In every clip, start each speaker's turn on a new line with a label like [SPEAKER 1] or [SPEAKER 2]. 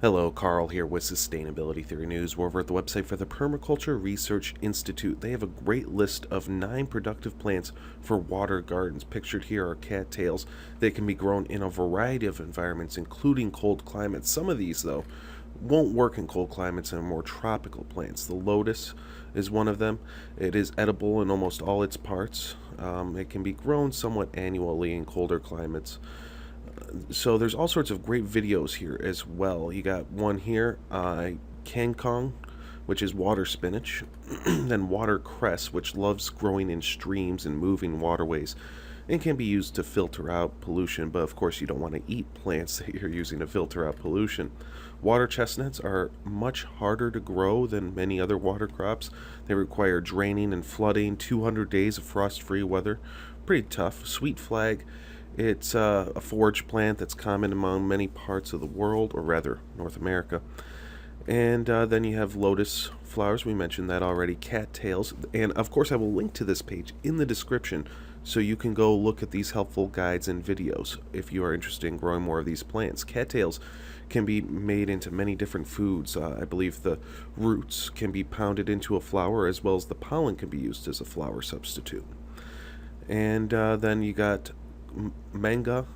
[SPEAKER 1] Hello, Carl here with Sustainability Theory News. We're over at the website for the Permaculture Research Institute. They have a great list of 9 productive plants for water gardens. Pictured here are cattails. They can be grown in a variety of environments, including cold climates. Some of these, though, won't work in cold climates and are more tropical plants. The Lotus is one of them. It is edible in almost all its parts. It can be grown somewhat annually in colder climates. So there's all sorts of great videos here as well. You got one here, Kangkong, which is water spinach, then watercress, which loves growing in streams and moving waterways and can be used to filter out pollution, but of course you don't want to eat plants that you're using to filter out pollution. Water chestnuts are much harder to grow than many other water crops. They require draining and flooding, 200 days of frost-free weather. Pretty tough. Sweet flag, it's a forage plant that's common among many parts of the world, or rather North America. And then you have lotus flowers, we mentioned that already, cattails, and of course I will link to this page in the description so you can go look at these helpful guides and videos if you are interested in growing more of these plants. Cattails can be made into many different foods. I believe the roots can be pounded into a flour, as well as the pollen can be used as a flour substitute. And then you got manga,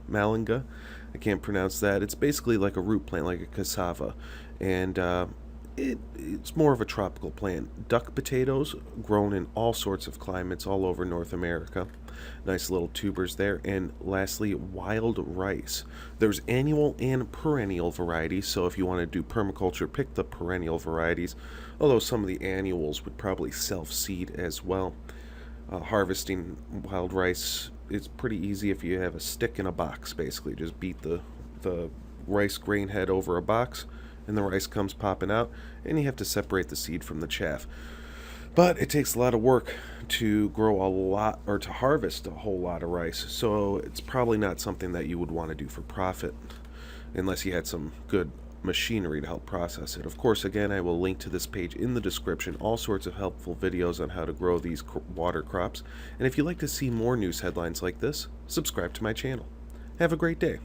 [SPEAKER 1] Mulenga. I can't pronounce that. It's basically like a root plant, like a cassava, and it's more of a tropical plant. Duck potatoes, grown in all sorts of climates all over North America. Nice little tubers there. And lastly, wild rice. There's annual and perennial varieties, so if you want to do permaculture, pick the perennial varieties, although some of the annuals would probably self-seed as well. Harvesting wild rice is pretty easy if you have a stick in a box. Basically just beat the rice grain head over a box and the rice comes popping out, and you have to separate the seed from the chaff. But it takes a lot of work to grow a lot, or to harvest a whole lot of rice, so it's probably not something that you would want to do for profit unless you had some good machinery to help process it. Of course, again, I will link to this page in the description, all sorts of helpful videos on how to grow these water crops. And if you'd like to see more news headlines like this, subscribe to my channel. Have a great day.